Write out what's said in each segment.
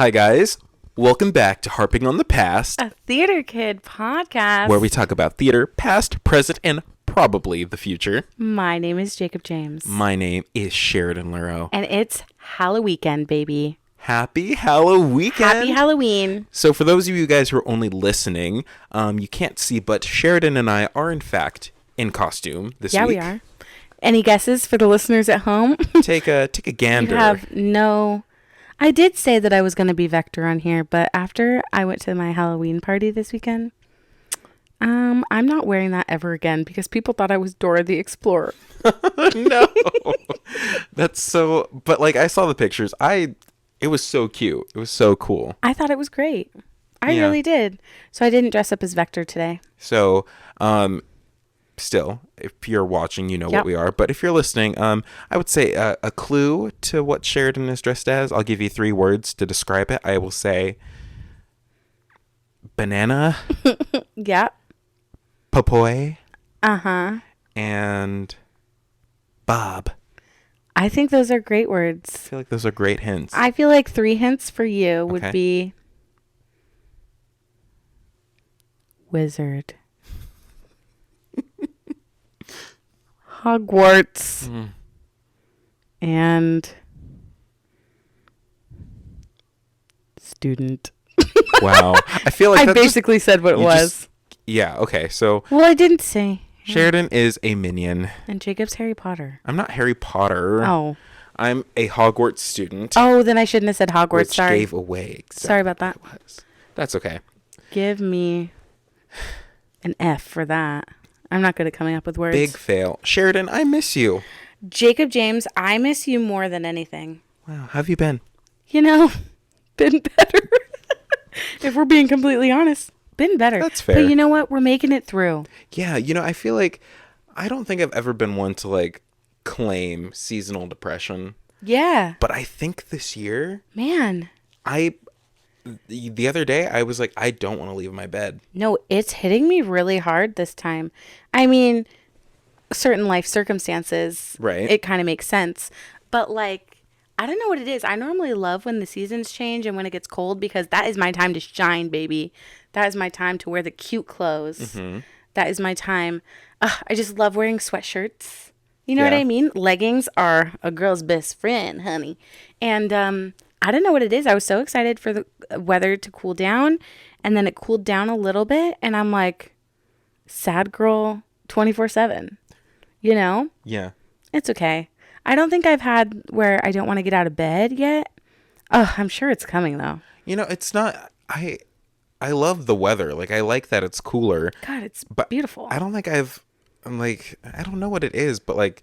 Hi, guys. Welcome back to Harping on the Past, A Theater Kid podcast. where we talk about theater, past, present, and probably the future. My name is Jacob James. My name is Sheridan Luro. And it's Halloween, baby. Happy Halloween! Happy Halloween. So for those of you guys who are only listening, you can't see, but Sheridan and I are in fact in costume this week. Yeah, we are. Any guesses for the listeners at home? Take a gander. You have no... I did say that I was going to be Vector on here, but after I went to my Halloween party this weekend, I'm not wearing that ever again because people thought I was Dora the Explorer. No. That's so... But, like, I saw the pictures. It was so cute. It was so cool. I thought it was great. I Yeah. really did. So I didn't dress up as Vector today. So, still, if you're watching, you know what Yep. we are. But if you're listening, I would say a clue to what Sheridan is dressed as. I'll give you 3 words to describe it. I will say banana, Yeah. papoy, Uh-huh. and Bob. I think those are great I words. feel like those are great hints. I feel like 3 hints for you would Okay. be wizard, Hogwarts, and student. Wow. I feel like I that just- basically said what it you was. just- yeah, okay. So Well, I didn't say. Sheridan is a minion. And Jacob's Harry Potter. I'm not Harry Potter. Oh. I'm a Hogwarts student. Oh, then I shouldn't have said Hogwarts. which Sorry. gave away exactly Sorry about that. what it was. That's okay. Give me an F for that. I'm not good at coming up with words. Big fail. Sheridan, I miss you. Jacob James, I miss you more than anything. Wow, how have you been? You know, been better. If we're being completely honest, been better. That's fair. But you know what? We're making it through. Yeah, I feel like I don't think I've ever been one to like claim seasonal depression, Yeah. but I think this year Man. the other day I was like, I don't want to leave my bed. No, it's hitting me really hard this time. I mean, certain life circumstances, Right. it kind of makes sense. But like, I don't know what it is. I normally love when the seasons change and when it gets cold because that is my time to shine, baby. That is my time to wear the cute clothes. Mm-hmm. That is my time. I just love wearing sweatshirts. You know what Yeah. I mean? Leggings are a girl's best friend, honey. And I don't know what it is. I was so excited for the weather to cool down. And then it cooled down a little bit. And I'm like, sad girl 24/7. You know? Yeah. It's okay. I don't think I've had where I don't want to get out of bed yet. Oh, I'm sure it's coming though. It's not I love the weather. Like I like that it's cooler. God, it's But beautiful. I don't think I'm like I don't know what it is, but like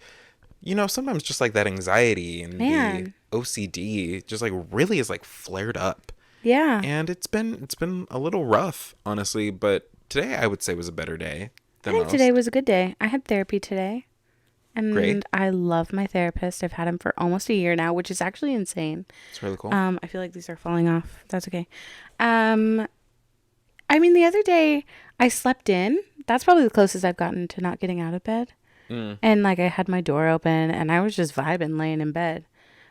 sometimes just like that anxiety and Man. the OCD just like really is like flared up. Yeah. And it's been a little rough, honestly, but today I would say was a better day I than think most. today was a good day. I had therapy today. And Great. I love my therapist. I've had him for almost a year now, which is actually insane. It's really cool. I feel like these are falling off. That's okay. I mean, the other day I slept in. That's probably the closest I've gotten to not getting out of bed. And like I had my door open and I was just vibing laying in bed.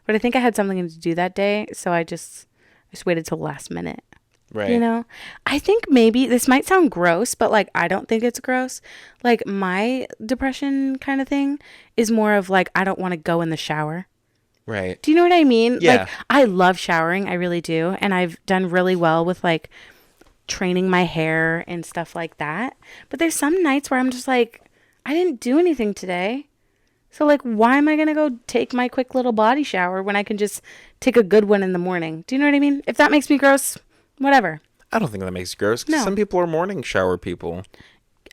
But I think I had something to do that day, so I just waited till last minute. Right. You know, I think maybe this might sound gross, but like, I don't think it's gross. Like my depression kind of thing is more of like, I don't want to go in the shower. Right. Do you know what I mean? Yeah. Like I love showering. I really do. And I've done really well with like training my hair and stuff like that. But there's some nights where I'm just like, I didn't do anything today. So like, why am I going to go take my quick little body shower when I can just take a good one in the morning? Do you know what I mean? If that makes me gross, whatever. I don't think that makes it gross 'cause No. some people are morning shower people.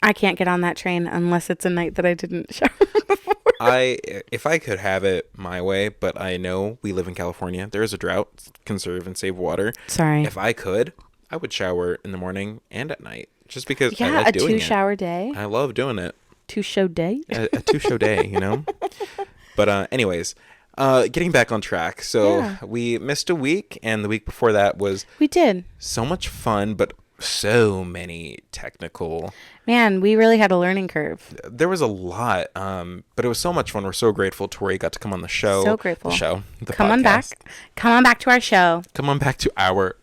I can't get on that train unless it's a night that I didn't shower before. If I could have it my way, but I know we live in California. There is a drought. Conserve and save water. Sorry. If I could, I would shower in the morning and at night just because I Yeah, like a doing it. 2-shower day. I love doing it. 2-show day. A 2-show day, But anyways, getting back on track. So Yeah. we missed a week, and the week before that was We did. so much fun, but so many technical. Man, we really had a learning curve. There was a lot, but it was so much fun. We're so grateful Tori got to come on the show. So grateful. The Come on podcast. back. Come on back to our show. Come on back to our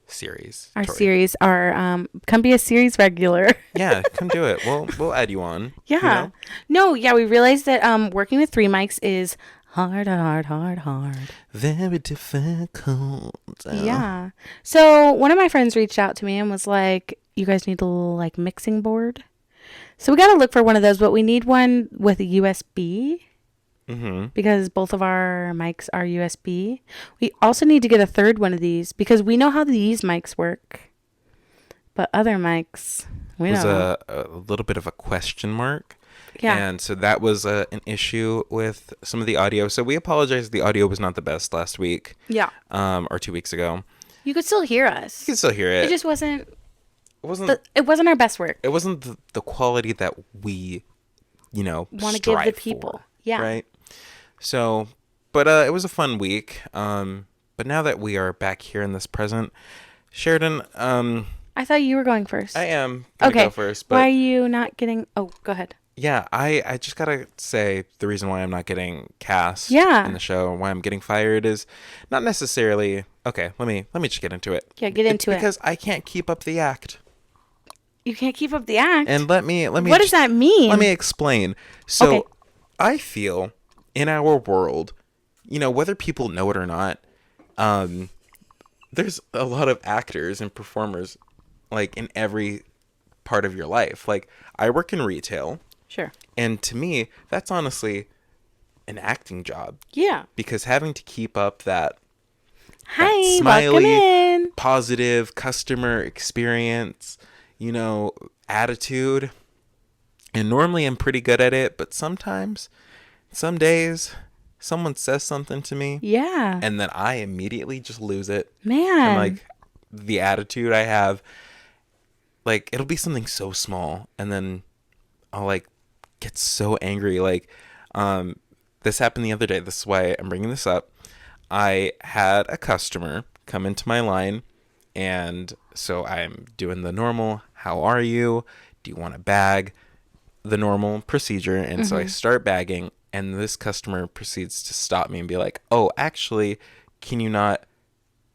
series. Our Tori. series, come be a series regular. Yeah, come do it. We'll add you on. Yeah. You know? No, yeah, we realized that working with 3 mics is hard. Very difficult. Yeah. So one of my friends reached out to me and was like, you guys need a little like mixing board. So we got to look for one of those, but we need one with a USB because both of our mics are USB. We also need to get a third one of these because we know how these mics work, but other mics, we was don't. a little bit of a question mark. Yeah. And so that was an issue with some of the audio. So we apologize. The audio was not the best last week. Yeah. Or 2 weeks ago. You could still hear us. You can still hear it. It just wasn't. It wasn't. It wasn't our best work. It wasn't the quality that we, Want to give the people. for, Yeah. Right. So, but it was a fun week. But now that we are back here in this present, Sheridan, I thought you were going first. I am gonna Okay. go first. But Why are you not getting? Oh, go ahead. yeah, I just gotta say the reason why I'm not getting cast Yeah. in the show, why I'm getting fired is not necessarily okay. Let me just get into it. Yeah, get into it. Because I can't keep up the act. You can't keep up the act. And let me. What does that mean? Let me explain. So, Okay. I feel in our world, whether people know it or not, there's a lot of actors and performers, like in every part of your life. Like I work in retail, Sure. and to me, that's honestly an acting job Yeah. because having to keep up that Hi, welcome smiley, in. positive customer experience, attitude. And normally I'm pretty good at it, but sometimes, some days, someone says something to me, Yeah. and then I immediately just lose it. Man. And like the attitude I have, like it'll be something so small, and then I'll like get so angry. Like, this happened the other day. This is why I'm bringing this up. I had a customer come into my line, and so I'm doing the normal, how are you? Do you want a bag? The normal procedure. And so I start bagging, and this customer proceeds to stop me and be like, oh, actually, can you not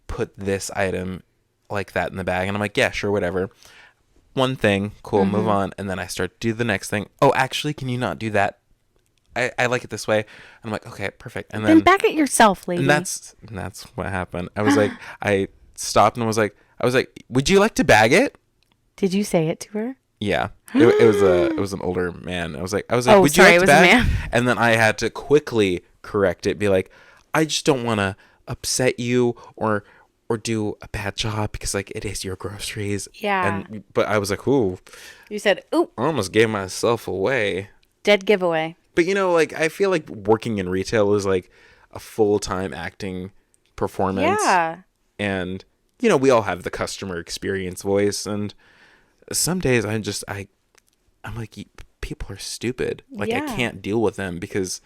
put this item like that in the bag? And I'm like, yeah, sure, whatever. One thing, cool, move on. And then I start to do the next thing. Oh, actually, can you not do that? I like it this way. And I'm like, okay, perfect. And then then back at yourself, lady. and that's what happened. I was like, I stopped and was like, would you like to bag it? Did you say it to her? Yeah, it was an older man. I was like, Oh, would sorry, you like it to was a bag? man. And then I had to quickly correct it, be like, I just don't want to upset you or do a bad job because like it is your groceries. Yeah. But I was like, ooh, You said, "Oop, I almost gave myself away. dead giveaway." But like I feel like working in retail is like a full-time acting performance. Yeah. And we all have the customer experience voice, and some days I'm like, people are stupid. Like I Yeah. can't deal with them because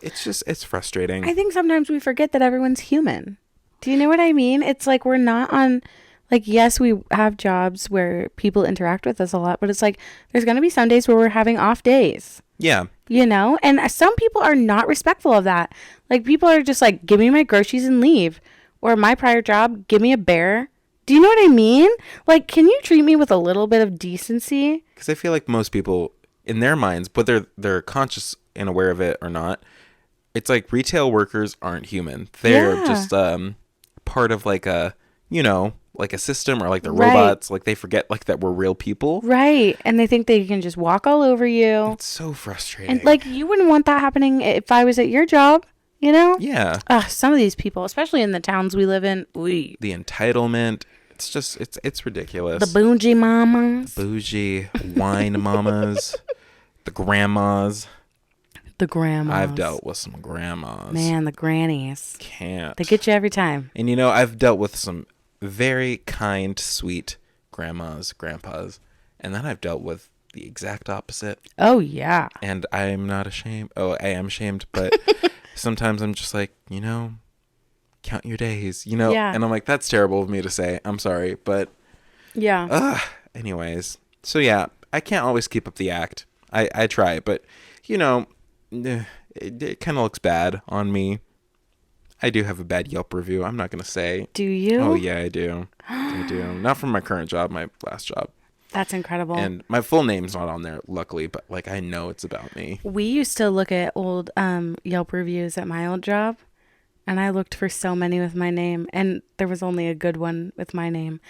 it's frustrating. I think sometimes we forget that everyone's human. Do you know what I mean? It's like we're not on, like, yes, we have jobs where people interact with us a lot, but it's like there's going to be some days where we're having off days, Yeah. And some people are not respectful of that. Like, people are just like, give me my groceries and leave. Or my prior job, give me a bear. Do you know what I mean? Like, can you treat me with a little bit of decency? Because I feel like most people, in their minds, whether they're conscious and aware of it or not, it's like retail workers aren't human. They're Yeah. just part of like a, like a system, or like the Right. robots. Like they forget like that we're real people. Right. And they think they can just walk all over you. It's so frustrating. And like, you wouldn't want that happening if I was at your job, yeah, Some of these people, especially in the towns we live in, the entitlement. It's just it's ridiculous. the bougie mamas, Bougie wine mamas, the grandmas. the grandmas. I've dealt with some grandmas. Man, the grannies. Can't. They get you every time. And I've dealt with some very kind, sweet grandmas, grandpas, and then I've dealt with the exact opposite. Oh, yeah. And I'm not ashamed. Oh, I am ashamed, but sometimes I'm just like, count your days, Yeah. And I'm like, that's terrible of me to say. I'm sorry, but Yeah. Anyways, so yeah, I can't always keep up the act. I try, but you know, it kind of looks bad on me. I do have a bad Yelp review. I'm not gonna say. Do you? Oh yeah, I do. I do. Not from my current job, my last job. That's incredible. And my full name's not on there, luckily, but like I know it's about me. We used to look at old Yelp reviews at my old job, and I looked for so many with my name, and there was only a good one with my name.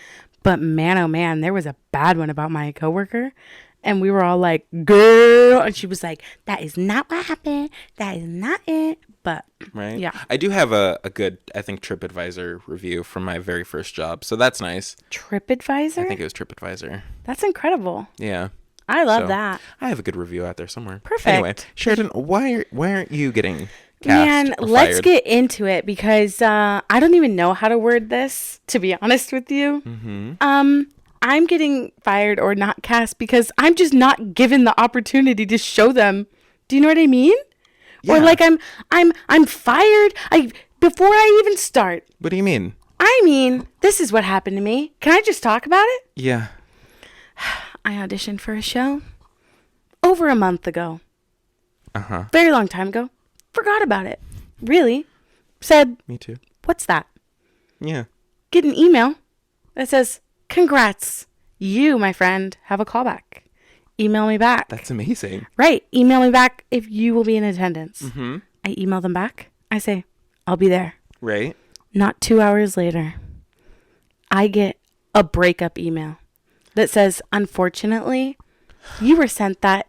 But man, oh man, there was a bad one about my coworker. And we were all like, girl. And she was like, that is not what happened. That is not it. But Right? yeah. I do have a good, I think, TripAdvisor review from my very first job. So that's nice. TripAdvisor? I think it was TripAdvisor. That's incredible. Yeah. I love So, that. I have a good review out there somewhere. Perfect. Anyway, Sheridan, why aren't you getting cast Man, or let's fired? get into it because I don't even know how to word this, to be honest with you. I'm getting fired or not cast because I'm just not given the opportunity to show them. Do you know what I mean? Or Yeah. like I'm fired. Before I even start. What do you mean? I mean, this is what happened to me. Can I just talk about it? Yeah. I auditioned for a show over a month ago. Uh-huh. Very long time ago. Forgot about it. Really? Said, Me too. what's that? Yeah. Get an email that says, congrats. You, my friend, have a callback. Email me back. That's amazing. Right. Email me back if you will be in attendance. Mm-hmm. I email them back. I say, I'll be there. Right? Not 2 hours later, I get a breakup email that says, unfortunately, you were sent that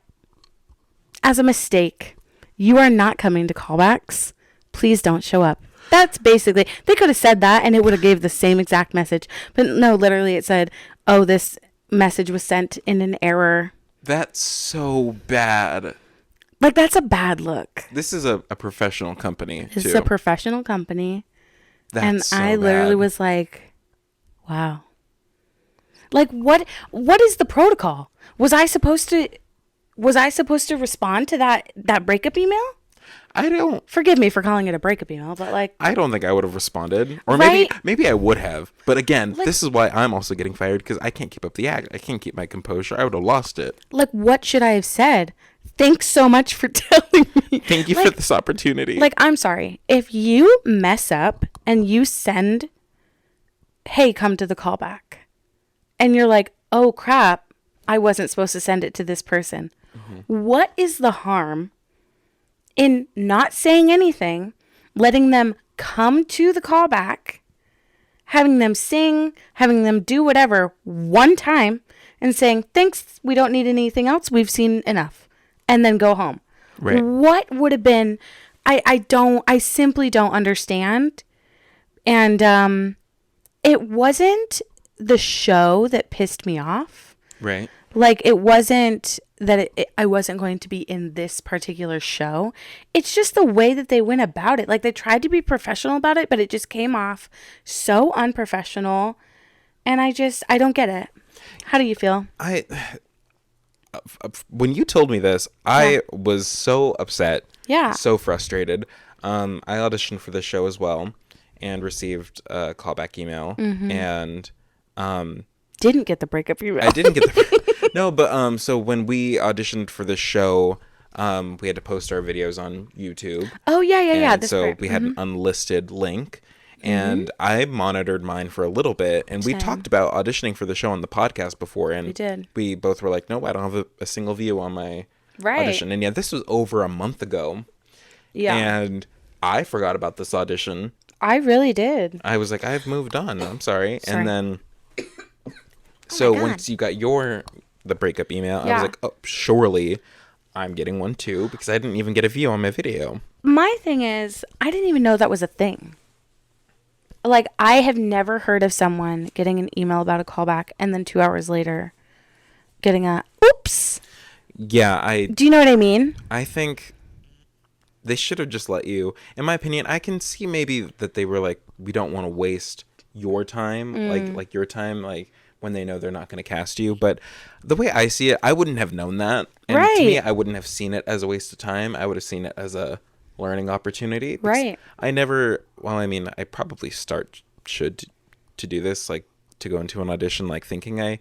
as a mistake. You are not coming to callbacks. Please don't show up. That's basically, they could have said that and it would have gave the same exact message. But no, literally it said, oh, this message was sent in an error. That's so bad. Like, that's a bad look. This is a professional company, This too. is a professional company. That's And so I literally bad. was like, wow. Like, what is the protocol? Was I supposed to respond to that breakup email? I don't Forgive me for calling it a breakup email, but like, think I would have responded. Or Right? maybe I would have. But again, Like- this is why I'm also getting fired, because I can't keep up the act. I can't keep my composure. I would have lost it. what should I have said? Thanks so much for telling me. Thank you for this opportunity. Like, I'm sorry. If you mess up and you send, hey, come to the callback, and you're like, oh crap, I wasn't supposed to send it to this person. What is the harm in not saying anything, letting them come to the callback, having them sing, having them do whatever one time, and saying, thanks, we don't need anything else, we've seen enough, and then go home. Right. What would have been, I simply don't understand. And it wasn't the show that pissed me off. Right. Like, it wasn't that I wasn't going to be in this particular show. It's just the way that they went about it. Like, they tried to be professional about it, but it just came off so unprofessional. And I don't get it. How do you feel? When you told me this, I was so upset. Yeah. So frustrated. I auditioned for this show as well and received a callback email. Mm-hmm. And Didn't get the breakup email. I didn't get the... No, but so when we auditioned for this show, we had to post our videos on YouTube. Oh, yeah. And That's so right. we had an unlisted link. And I monitored mine for a little bit. And we talked about auditioning for the show on the podcast before. And We did. we both were like, no, I don't have a single view on my Right. audition. And yeah, this was over a month ago. Yeah. And I forgot about this audition. I really did. I was like, I've moved on. I'm sorry. Sorry. And then, so God. once you got the breakup email, I Yeah. was like, oh, surely I'm getting one too, because I didn't even get a view on my video. My thing is, I didn't even know that was a thing. Like, I have never heard of someone getting an email about a callback and then 2 hours later getting a oops. Yeah, Do you know what I mean? I think they should have just let you. In my opinion, I can see maybe that they were like, we don't want to waste your time, like your time, like when they know they're not going to cast you. But the way I see it, I wouldn't have known that. And to me, Right. I wouldn't have seen it as a waste of time. I would have seen it as a learning opportunity. Because Right. I probably should to do this, like to go into an audition like thinking I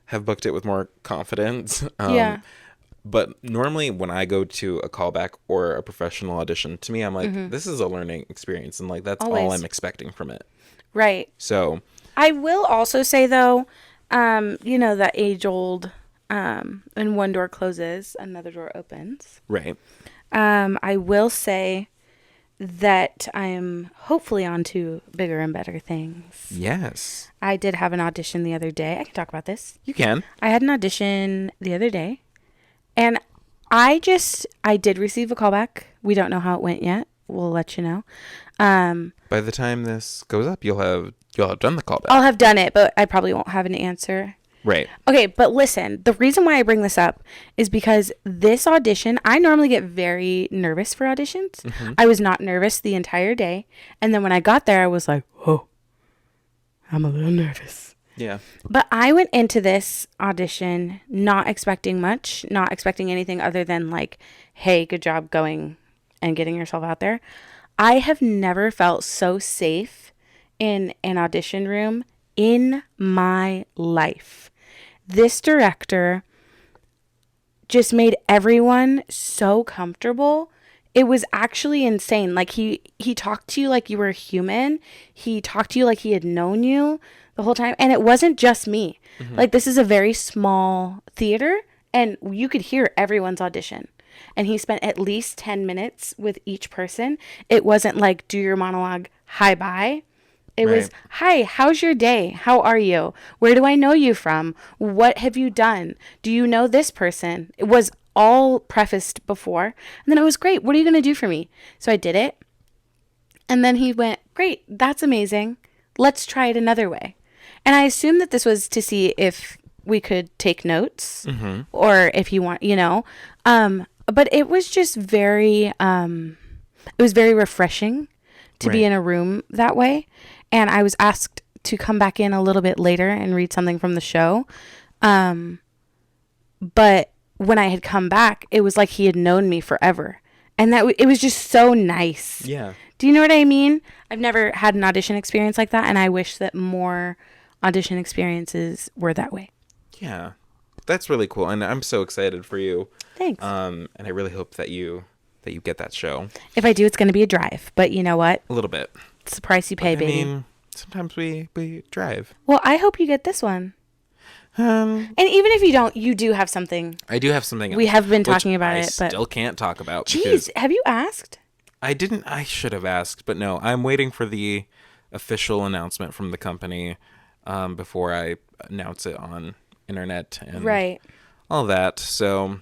have booked it with more confidence. Yeah. But normally when I go to a callback or a professional audition, to me, I'm like, this is a learning experience. And like, that's all Always. I'm expecting from it. Right. So, I will also say though, you know, that age old, when one door closes, another door opens. right. I will say that I'm hopefully on to bigger and better things. Yes. I did have an audition the other day. I can talk about this. You can. I had an audition the other day, and I did receive a callback. We don't know how it went yet. We'll let you know. By the time this goes up, you'll have done the callback. I'll have done it, but I probably won't have an answer. Right. Okay, but listen, the reason why I bring this up is because this audition, I normally get very nervous for auditions. I was not nervous the entire day. And then when I got there, I was like, oh, I'm a little nervous. Yeah. But I went into this audition not expecting much, not expecting anything other than like, hey, good job going and getting yourself out there. I have never felt so safe in an audition room in my life. This director just made everyone so comfortable. It was actually insane. Like he talked to you like you were a human. He talked to you like he had known you the whole time. And it wasn't just me. Like this is a very small theater and you could hear everyone's audition. And he spent at least 10 minutes with each person. It wasn't like do your monologue, hi, bye. It was, hi, how's your day? How are you? Where do I know you from? What have you done? Do you know this person? It was all prefaced before. And then it was great. What are you going to do for me? So I did it. And then he went, great, that's amazing. Let's try it another way. And I assumed that this was to see if we could take notes or if you want, you know. But it was just it was very refreshing to be in a room that way. And I was asked to come back in a little bit later and read something from the show. But when I had come back, it was like he had known me forever. And it was just so nice. Yeah. Do you know what I mean? I've never had an audition experience like that. And I wish that more audition experiences were that way. Yeah. That's really cool. And I'm so excited for you. Thanks. And I really hope that you get that show. If I do, it's going to be a drive. But you know what? A little bit. It's the price you pay, baby. I mean, sometimes we drive. Well, I hope you get this one. And even if you don't, you do have something. I do have something. We have been which talking about I it, but still can't talk about. Jeez, have you asked? I didn't. I should have asked, but no. I'm waiting for the official announcement from the company before I announce it on internet and all that. So,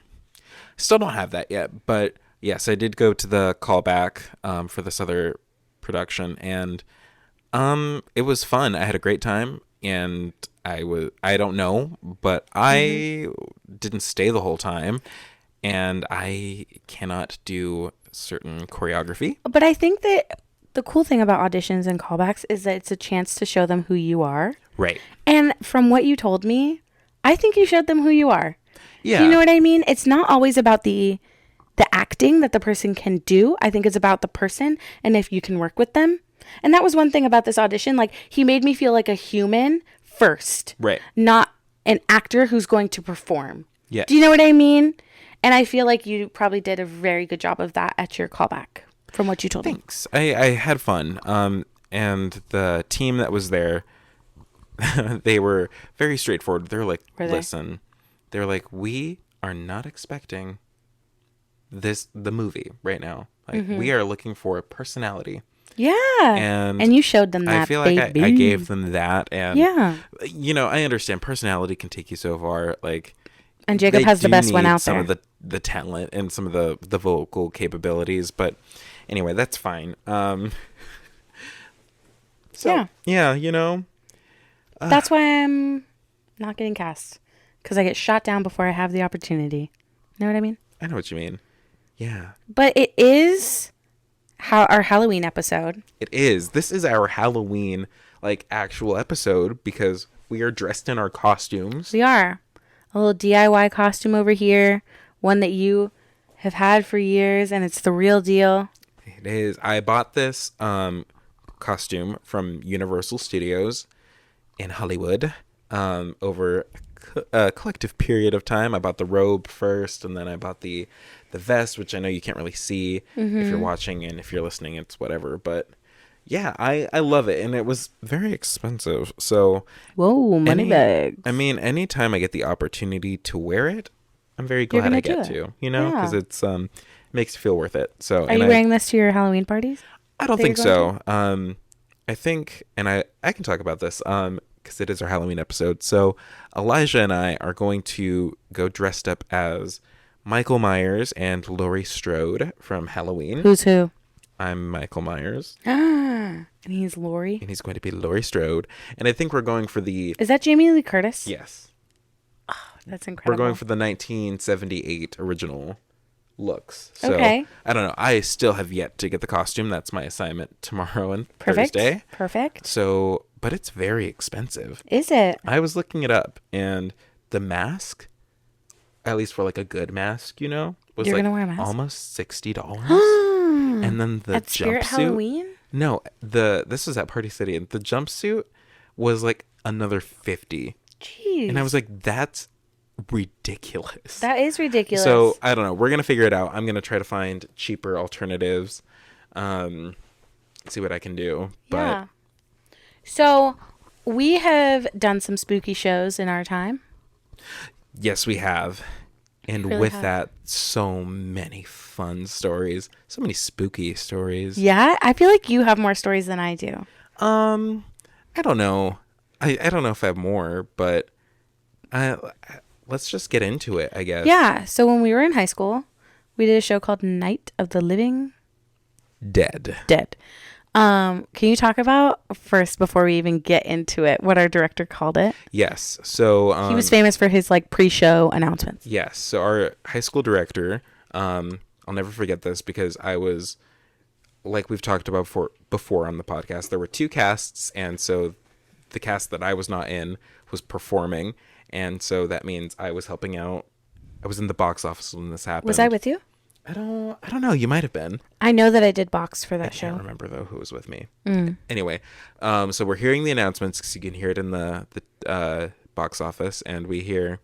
still don't have that yet. But yes, I did go to the callback for this other production, and it was fun. I had a great time, and I don't know, but I didn't stay the whole time, and I cannot do certain choreography. But I think that the cool thing about auditions and callbacks is that it's a chance to show them who you are. Right. And from what you told me, I think you showed them who you are. Yeah. You know what I mean? It's not always about the acting that the person can do. I think it's about the person and if you can work with them. And that was one thing about this audition. Like, he made me feel like a human first. Right. Not an actor who's going to perform. Yeah. Do you know what I mean? And I feel like you probably did a very good job of that at your callback from what you told me. Thanks. I had fun. And the team that was there, they were very straightforward. They're like, listen, they're like, we are not expecting the movie right now. Like, we are looking for a personality. Yeah. And you showed them that. I feel like I gave them that. And, you know, I understand personality can take you so far. Like, and Jacob has the best one out there. Some of the talent and some of the vocal capabilities. But anyway, that's fine. So, yeah, you know. That's why I'm not getting cast. Because I get shot down before I have the opportunity. Know what I mean? I know what you mean. Yeah. But it is our Halloween episode. It is. This is our Halloween, like, actual episode because we are dressed in our costumes. We are. A little DIY costume over here. One that you have had for years, and it's the real deal. It is. I bought this costume from Universal Studios, in Hollywood over a collective period of time. I bought the robe first, and then I bought the vest, which I know you can't really see if you're watching, and if you're listening, it's whatever. But yeah, I love it, and it was very expensive. So Whoa, money bags. I mean, anytime I get the opportunity to wear it, I'm very glad gonna I do get it. to, because Yeah. it's makes you feel worth it. So Are you wearing this to your Halloween parties? I don't that you're think so. I think, and I can talk about this because it is our Halloween episode. So Elijah and I are going to go dressed up as Michael Myers and Laurie Strode from Halloween. Who's who? I'm Michael Myers, Ah, and he's Lori. and he's going to be Laurie Strode. And I think we're going for the Is that Jamie Lee Curtis? yes, That's incredible. we're going for the 1978 original looks. So Okay. I don't know. I still have yet to get the costume. That's my assignment tomorrow and Perfect. Thursday. Perfect. So, but it's very expensive. Is it? I was looking it up, and the mask, at least for like a good mask, was You're like gonna wear a mask? almost $60. And then the At Spirit jumpsuit. Halloween? No, this was at Party City, and the jumpsuit was like another 50. Jeez. And I was like, that's ridiculous. That is ridiculous. So I don't know. We're gonna figure it out. I'm gonna try to find cheaper alternatives. See what I can do. But yeah. So we have done some spooky shows in our time. yes, we have. And Really with have. that, so many fun stories, so many spooky stories. Yeah, I feel like you have more stories than I do. I don't know. I don't know if I have more, but let's just get into it, I guess. Yeah. So when we were in high school, we did a show called Night of the Living Dead. Dead. Can you talk about first, before we even get into it, what our director called it? Yes. So He was famous for his like pre-show announcements. yes. So our high school director, I'll never forget this because I was, like we've talked about before on the podcast, there were two casts, and so the cast that I was not in was performing, and so that means I was helping out. I was in the box office when this happened. Was I with you? I don't know. You might have been. I know that I did box for that I can't show. remember though who was with me. Anyway, so we're hearing the announcements because you can hear it in the box office, and we hear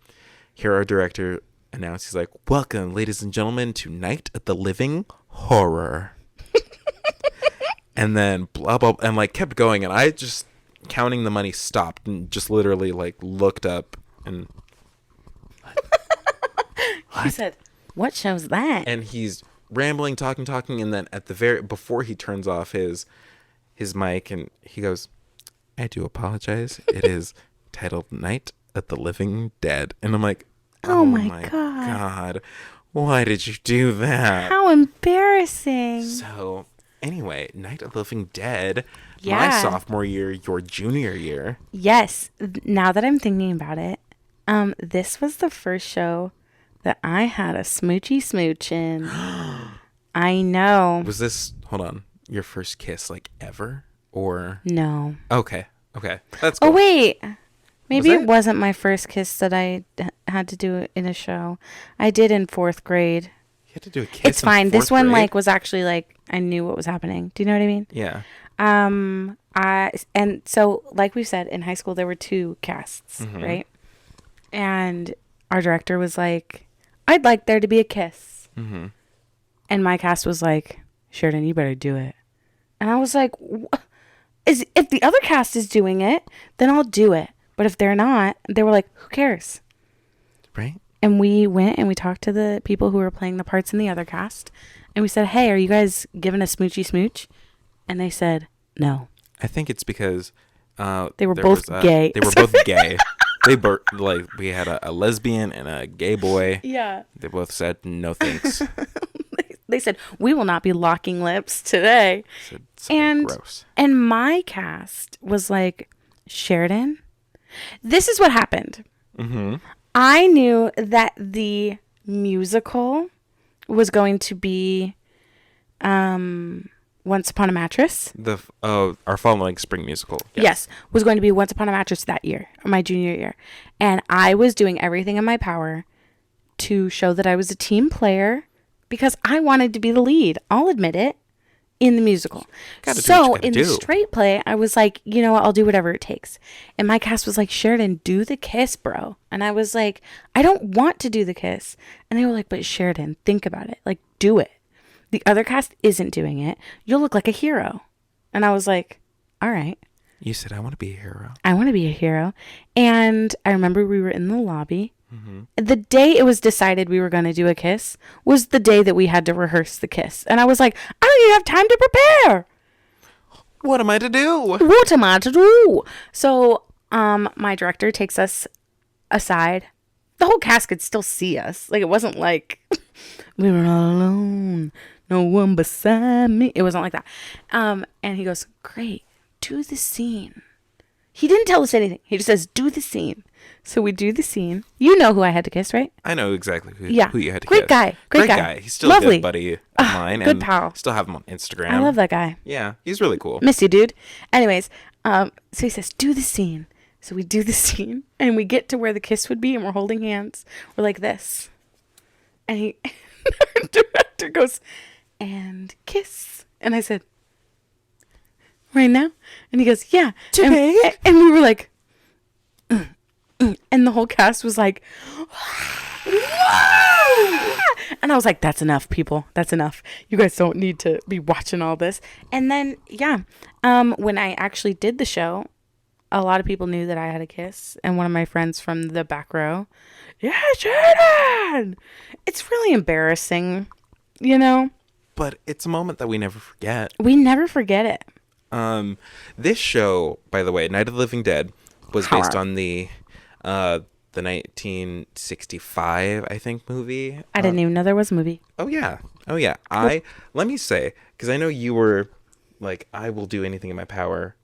our director announce. He's like, "Welcome, ladies and gentlemen, to Night of the Living Horror," and then blah blah, and like kept going, and I just counting the money stopped and just literally like looked up and He said, "What show's that?" and he's rambling, talking, and then at the before he turns off his mic, and he goes, "I do apologize. It is titled Night of the Living Dead," and I'm like, Oh my God, why did you do that?" How embarrassing. So anyway, Night of the Living Dead, my Yeah. sophomore year, your junior year. Yes. Now that I'm thinking about it, this was the first show that I had a smoochy smooch in. I know. Was this, hold on, your first kiss like ever? Or No. okay, that's cool. Oh, wait. Maybe Was it it? wasn't my first kiss that I had to do in a show. I did in 4th grade. You had to do a kiss. It's in fine. This 4th one grade? like was actually like I knew what was happening. Do you know what I mean? Yeah. And so like we said, in high school there were 2 casts, right? And our director was like, "I'd like there to be a kiss." And my cast was like, "Sheridan, you better do it." And I was like, if the other cast is doing it, then I'll do it. But if they're not, they were like, "Who cares?" Right? And we went and we talked to the people who were playing the parts in the other cast. And we said, "Hey, are you guys giving a smoochy smooch?" And they said, "No." I think it's because They were there both was gay. They were both gay. Like we had a lesbian and a gay boy. Yeah. They both said no thanks. They said, "We will not be locking lips today." Said something And gross. and my cast was like, "Sheridan, this is what happened." I knew that the musical was going to be Once Upon a Mattress. Our following spring musical. Yes, was going to be Once Upon a Mattress that year, my junior year. And I was doing everything in my power to show that I was a team player because I wanted to be the lead. I'll admit it. in the musical. Gotta do what you So gotta in the do. straight play, I was like, you know what, I'll do whatever it takes. And my cast was like, Sheridan, do the kiss, bro. And I was like, I don't want to do the kiss. And they were like, but Sheridan, think about it. Like, do it. The other cast isn't doing it. You'll look like a hero. And I was like, all right. You said I want to be a hero. I want to be a hero. And I remember we were in the lobby. The day it was decided we were going to do a kiss was the day that we had to rehearse the kiss. And I was like, I don't even have time to prepare. What am I to do? What am I to do? So my director takes us aside. The whole cast could still see us. Like, it wasn't like we were all alone. No one beside me. It wasn't like that. And he goes, great, do the scene. He didn't tell us anything. He just says, do the scene. So we do the scene. You know who I had to kiss, right? I know exactly who Yeah. you had to Great kiss. guy. Great guy. He's still a Lovely. good buddy of mine. good and pal. Still have him on Instagram. I love that guy. Yeah, he's really cool. Miss you, dude. Anyways, so he says, do the scene. So we do the scene, and we get to where the kiss would be, and we're holding hands. We're like this. And our director goes, and kiss. And I said, right now? And he goes, yeah. And we were like, and the whole cast was like, and I was like, that's enough, people. That's enough. You guys don't need to be watching all this. And then, yeah, when I actually did the show, a lot of people knew that I had a kiss. And one of my friends from the back row, yeah, Jordan. It's really embarrassing, you know? But it's a moment that we never forget. We never forget it. This show, by the way, Night of the Living Dead, was based Horror. on the 1965, I think, movie. I didn't even know there was a movie. Oh yeah. Let me say, because I know you were like, I will do anything in my power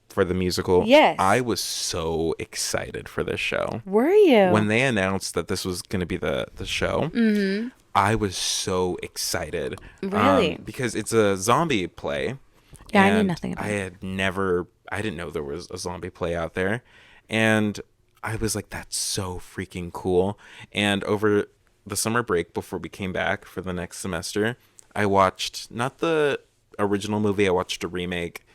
for the musical. Yes. I was so excited for this show. Were you? When they announced that this was going to be the show, I was so excited. Really? Because it's a zombie play. Yeah, I knew and nothing about it. I didn't know there was a zombie play out there. And I was like, that's so freaking cool. And over the summer break before we came back for the next semester, I watched not the original movie, I watched a remake.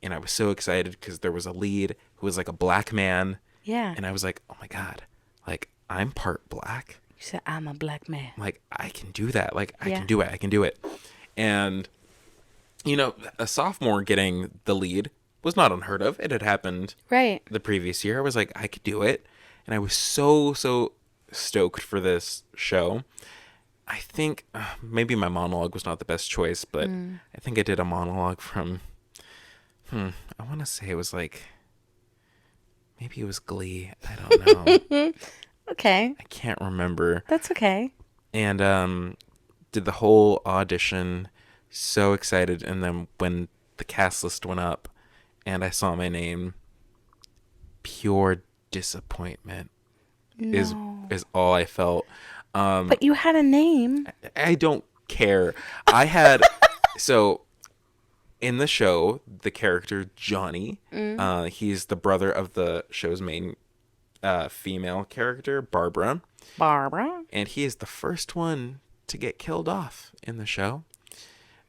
And I was so excited because there was a lead who was like a black man. Yeah. And I was like, oh my God, like I'm part black. You said, I'm a black man. Like I can do that. Like I Yeah. can do it. I can do it. And, you know, a sophomore getting the lead was not unheard of. It had happened Right. the previous year. I was like, I could do it. And I was so stoked for this show. I think maybe my monologue was not the best choice, but I think I did a monologue from, I want to say it was like, maybe it was Glee. I don't know. Okay. I can't remember. That's okay. And did the whole audition, so excited. And then when the cast list went up and I saw my name, pure disappointment is all I felt. But you had a name. I don't care. I had so in the show, the character Johnny, he's the brother of the show's main female character, Barbara. Barbara. And he is the first one to get killed off in the show.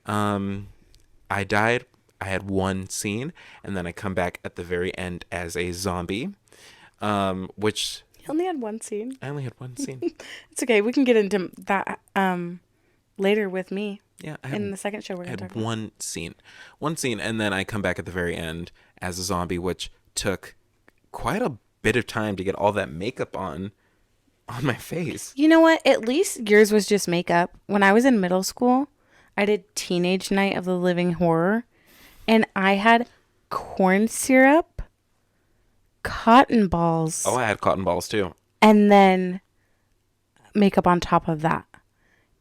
I died. I had one scene, and then I come back at the very end as a zombie, which You only had one scene. I only had one scene. It's okay. We can get into that later with me Yeah, I had, in the second show we're I going to had talk about. one scene, and then I come back at the very end as a zombie, which took quite a bit of time to get all that makeup on my face. You know what? At least yours was just makeup. When I was in middle school, I did Teenage Night of the Living Horror, and I had corn syrup, cotton balls, Oh, I had cotton balls too. and then makeup on top of that.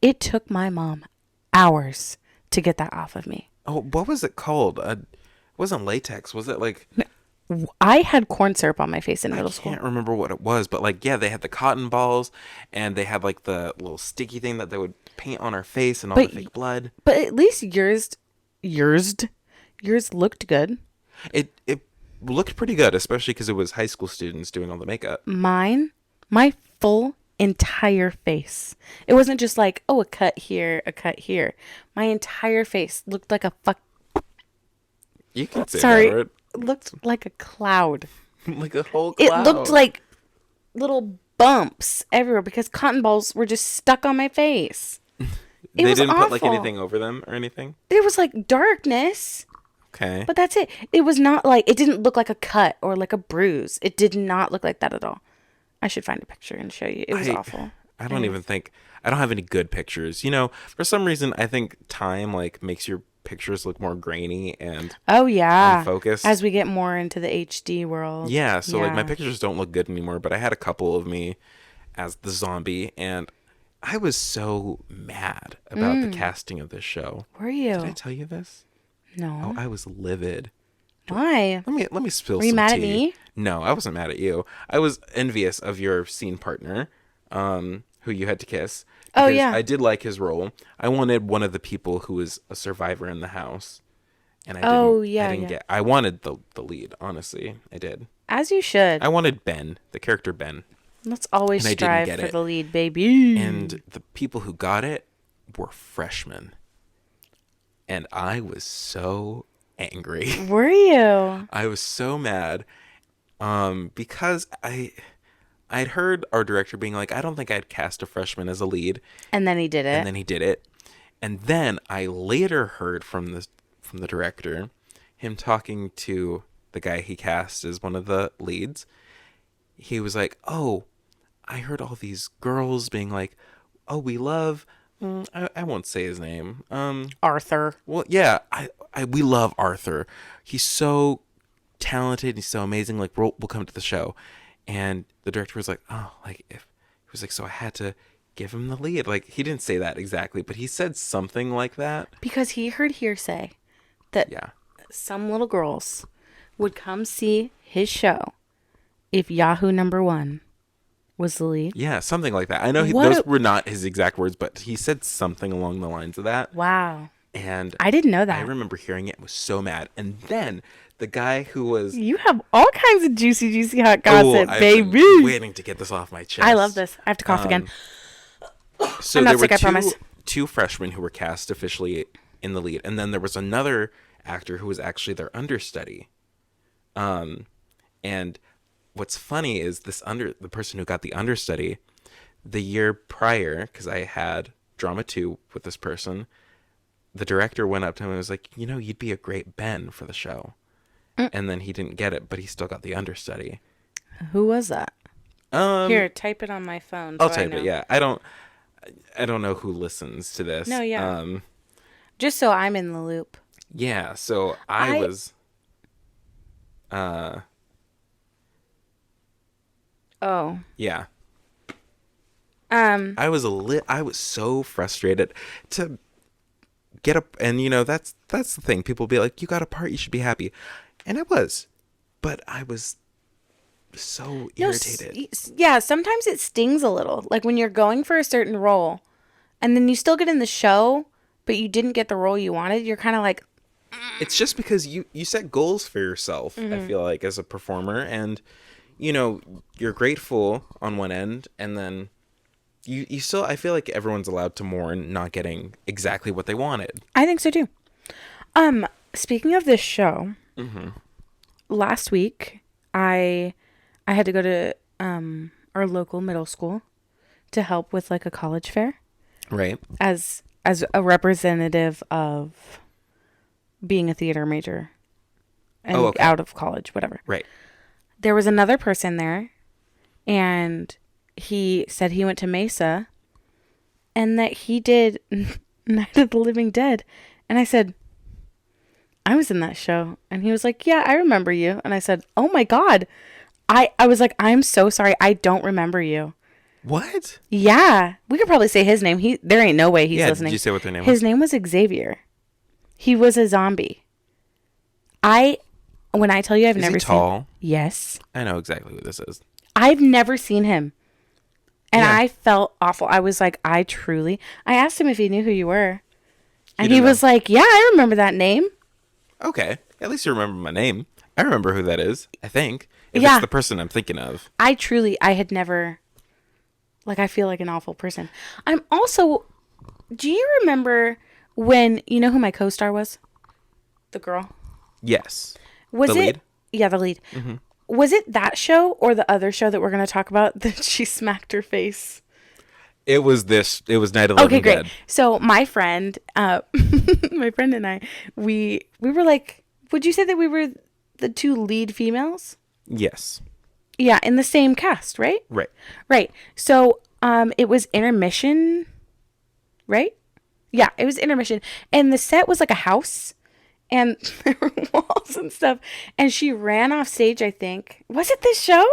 It took my mom hours to get that off of me. Oh, what was it called? It wasn't latex. Was it like... I had corn syrup on my face in I middle school. can't remember what it was, but like, yeah, they had the cotton balls and they had like the little sticky thing that they would paint on our face and all But the fake blood. But at least yours looked good. It looked pretty good, especially because it was high school students doing all the makeup. Mine, my full entire face. It wasn't just like, oh, a cut here, a cut here. My entire face looked like a You can say sorry, that, right? looked like a cloud. Like a whole It cloud. looked like little bumps everywhere because cotton balls were just stuck on my face. It They was didn't put like awful. anything over them or anything. There was like darkness, Okay. but that's it. It was not like, it didn't look like a cut or like a bruise. It did not look like that at all. I should find a picture and show you. It was awful. I don't even think I don't have any good pictures. You know, for some reason I think time like makes your pictures look more grainy and Oh yeah. unfocused. As we get more into the HD world. yeah, so like my Yeah. pictures don't look good anymore, but I had a couple of me as the zombie and I was so mad about the casting of this show. Were you? Did I tell you this? No. Oh, I was livid. Why? Let me spill Were you some mad at tea. me? No, I wasn't mad at you. I was envious of your scene partner, who you had to kiss. Oh, because yeah. I did like his role. I wanted one of the people who was a survivor in the house, and I didn't. Oh, yeah, I didn't yeah. get. I wanted the lead. Honestly, I did. As you should. I wanted Ben, the character Ben, Let's always and I didn't strive get for it. the lead, baby. and the people who got it were freshmen, and I was so angry. Were you? I was so mad because I'd heard our director being like, I don't think I'd cast a freshman as a lead, And then he did it. and then he did it. And then I later heard from the director him talking to the guy he cast as one of the leads. He was like, "Oh, I heard all these girls being like, oh, we love I won't say his name. Arthur. Well, yeah, we love Arthur. He's so talented. He's so amazing. Like, we'll come to the show." And the director was like, "Oh, like if he was like, so I had to give him the lead." Like, he didn't say that exactly, but he said something like that. Because he heard hearsay that Yeah. some little girls would come see his show if Yahoo #1 was the lead. Yeah, something like that. I know What those a- were not his exact words, but he said something along the lines of that. Wow. And I didn't know I that. remember hearing it and was so mad. And then the guy who was You have all kinds of juicy hot gossip, I've baby. been waiting to get this off my chest. I love this. I have to cough again. So I'm not there were sick, I promise. two freshmen who were cast officially in the lead, and then there was another actor who was actually their understudy. And what's funny is the person who got the understudy the year prior, because I had drama 2 with this person, the director went up to him and was like, you'd be a great Ben for the show. And then he didn't get it, but he still got the understudy. Who was that? Um, Here, type it on my phone. I'll so I type know. it. Yeah, I don't know who listens to this. No, yeah. Just so I'm in the loop. Yeah. So I was. Oh. Yeah. Um. I was so frustrated to get up, and that's the thing. People be like, "You got a part, you should be happy," and I was, but I was so irritated. Yeah, sometimes it stings a little. Like when you're going for a certain role and then you still get in the show, but you didn't get the role you wanted, you're kind of like, It's just because you set goals for yourself, I feel like, as a performer, and you're grateful on one end, and then you still, I feel like everyone's allowed to mourn not getting exactly what they wanted. I think so too. Speaking of this show, last week I had to go to our local middle school to help with like a college fair Right. as a representative of being a theater major and Oh, okay. out of college, whatever. Right. There was another person there, and he said he went to Mesa and that he did Night of the Living Dead. And I said, I was in that show. And he was like, yeah, I remember you. And I said, oh my God. I was like, I'm so sorry. I don't remember you. What? Yeah. We could probably say his name. There ain't no way he's Yeah, listening. did you say what their name His was? name was Xavier. He was a zombie. When I tell you I've Is never he seen. tall? Yes. I know exactly who this is. I've never seen him. And Yeah. I felt awful. I was like, I asked him if he knew who you were. And he didn't was like, yeah, I remember that name. Okay. At least you remember my name. I remember who that is, I think. If Yeah. it's the person I'm thinking of. I had never Like, I feel like an awful person. I'm also, do you remember when, you know who my co-star was? The girl. Yes. Was The it? lead? Yeah, the lead. Was it that show or the other show that we're going to talk about that she smacked her face? It was Night of the Okay, Living great. Dead. So my friend, my friend and I, we were like, would you say that we were the two lead females? Yes. Yeah, in the same cast, right? Right. Right. So, it was intermission, right? Yeah, it was intermission, and the set was like a house, and there were walls and stuff. And she ran off stage. I think, was it this show?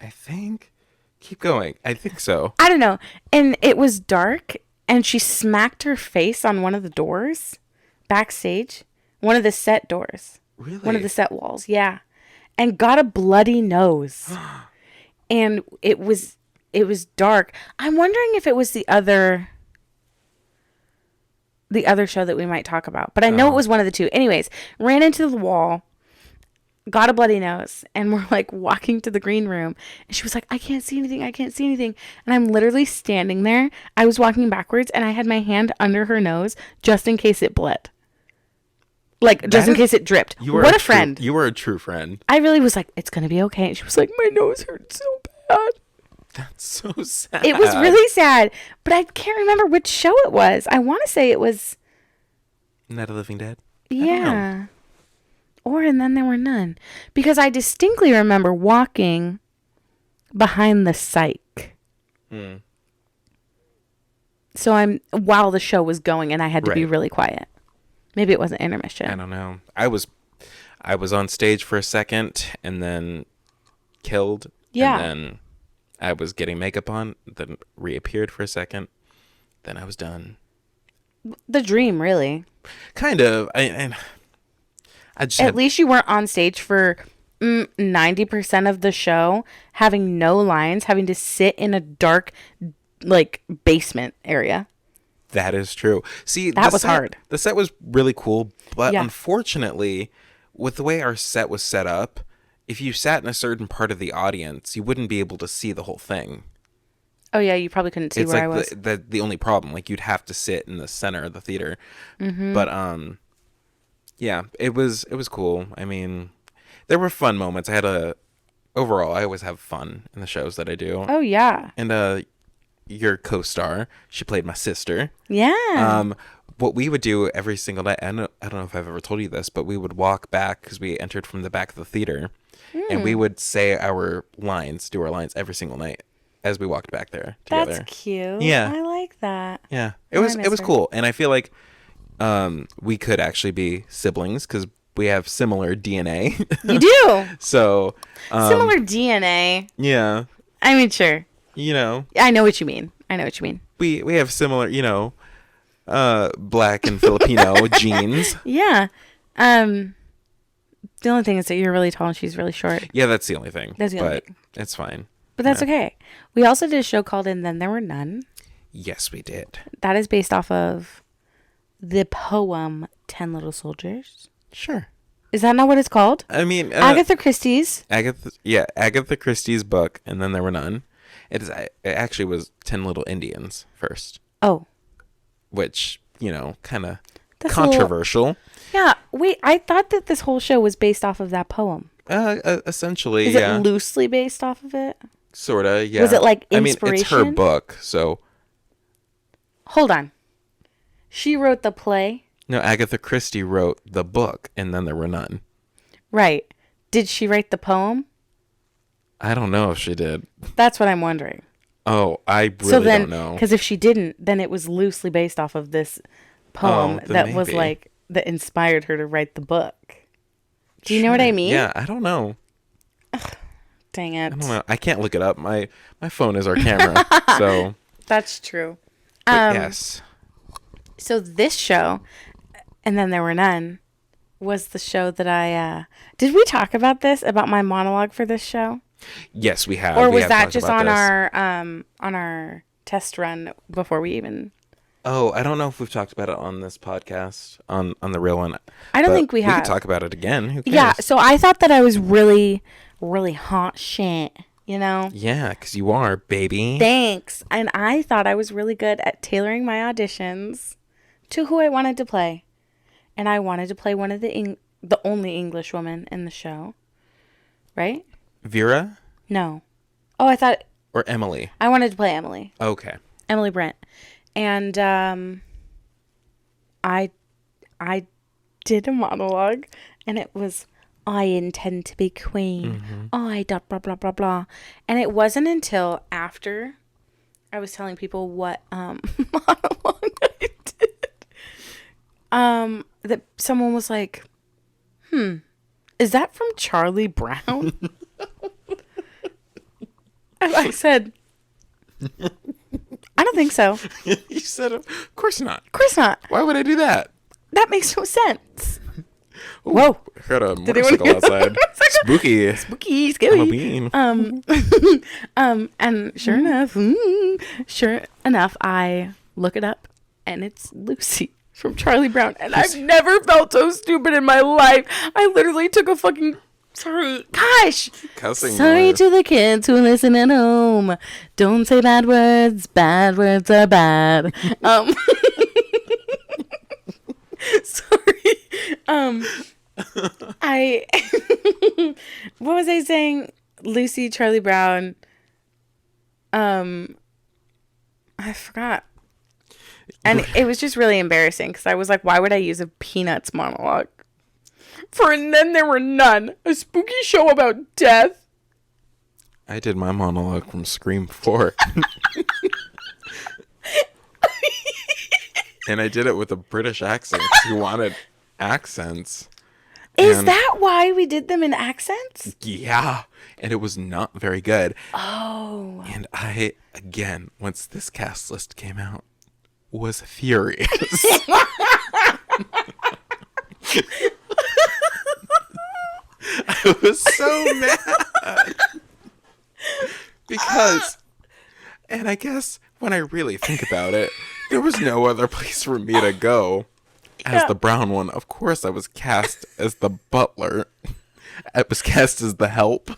I think. Keep going. I think so. I don't know. And it was dark, and she smacked her face on one of the doors backstage, one of the set doors, Really? one of the set walls. Yeah, and got a bloody nose. And it was dark. I'm wondering if it was the other show that we might talk about, but I know it was one of the two. Anyways, ran into the wall, got a bloody nose, and we're like walking to the green room, and she was like, I can't see anything, and I'm literally standing there. I was walking backwards, and I had my hand under her nose just in case it bled, like just in case it dripped. What a friend. You were a true friend. I really was like, it's gonna be okay, and she was like, my nose hurts so bad. That's so sad. It was really sad, but I can't remember which show it was. I want to say it was, Night of the Living Dead. I don't know. yeah, or And Then There Were None, because I distinctly remember walking behind the psych. So while the show was going, and I had to be Right. really quiet. Maybe it wasn't intermission. I don't know. I was on stage for a second and then killed. Yeah. And then I was getting makeup on, then reappeared for a second. Then I was done. The dream, really. Kind of. I just At had, least you weren't on stage for 90% of the show, having no lines, having to sit in a dark, like, basement area. that is true. See, That was hard. The set was really cool, but Yeah. unfortunately, with the way our set was set up, if you sat in a certain part of the audience, you wouldn't be able to see the whole thing. Oh, yeah, you probably couldn't see It's where I like was. the only problem. Like, you'd have to sit in the center of the theater. Mm-hmm. But yeah, it was cool. I mean, there were fun moments. Overall, I always have fun in the shows that I do. Oh, yeah. And your co-star, she played my sister. Yeah. What we would do every single night, I don't know if I've ever told you this, but we would walk back because we entered from the back of the theater, and we would say our lines, do our lines every single night as we walked back there together. That's cute. Yeah. I like that. Yeah, I it was miss her. cool, and I feel like we could actually be siblings because we have similar DNA. You do. So Similar DNA. yeah, I mean, sure. you know, I know what you mean. we have similar, black and Filipino genes. Yeah. The only thing is that you're really tall and she's really short. Yeah, that's the only thing. That's the only but thing. it's fine. But that's okay. We also did a show called And Then There Were None. Yes, we did. That is based off of the poem 10 Little Soldiers. Sure. Is that not what it's called? I mean, Agatha Christie's. Agatha Christie's book, And Then There Were None. It actually was 10 Little Indians first, Oh. which, kind of That's a little- controversial. Yeah. Wait, I thought that this whole show was based off of that poem. Essentially, Is yeah. it loosely based off of it? Sorta, yeah. Was it like I mean, it's her inspiration? book, so Hold on. She wrote the play? no. Agatha Christie wrote the book, And Then There Were None. Right. Did she write the poem? I don't know if she did. That's what I'm wondering. Oh, I really So then, don't know. because if she didn't, then it was loosely based off of this poem then that was maybe. like, that inspired her to write the book. Do you know what I mean? Yeah, I don't know. Dang it. I don't know. I can't look it up. My phone is our camera. So, That's true. but yes. So this show, And Then There Were None, was the show that I, did we talk about this, about my monologue for this show? Yes, we have. Or We was have that talked just about on this. our test run before we even? Oh, I don't know if we've talked about it on this podcast, on the real one. I don't But think we have. could talk about it again. Who cares? Yeah, so I thought that I was really, really hot shit. you know? Yeah, because you are, baby. Thanks. And I thought I was really good at tailoring my auditions to who I wanted to play. And I wanted to play one of the only English woman in the show. Right? Vera No. Oh, I thought or Emily? I wanted to play Emily. Okay. Emily Brent. And I did a monologue, and it was, I intend to be queen. I dot blah blah blah blah. And it wasn't until after I was telling people what monologue I did, that someone was like, is that from Charlie Brown? And I said, I don't think so. You said, of course not. Of course not. Why would I do that? That makes no sense. Ooh, Whoa. I heard a anyone motorcycle hear outside. Spooky. Spooky, scary. Halloween. And sure enough, I look it up, and it's Lucy from Charlie Brown. And I've never felt so stupid in my life. I literally took a fucking, sorry, gosh. Cussing. Sorry more. to the kids who listen at home. Don't say bad words. Bad words are bad. Sorry. I what was I saying? Lucy, Charlie Brown. I forgot. And it was just really embarrassing because I was like, why would I use a Peanuts monologue? And then there were none. A spooky show about death. I did my monologue from Scream 4. And I did it with a British accent. You wanted accents. Is And- that why we did them in accents? Yeah. And it was not very good. Oh. And I, again, once this cast list came out, was furious. I was so mad. Because, and I guess when I really think about it, there was no other place for me to go as the brown one. Of course, I was cast as the butler. I was cast as the help.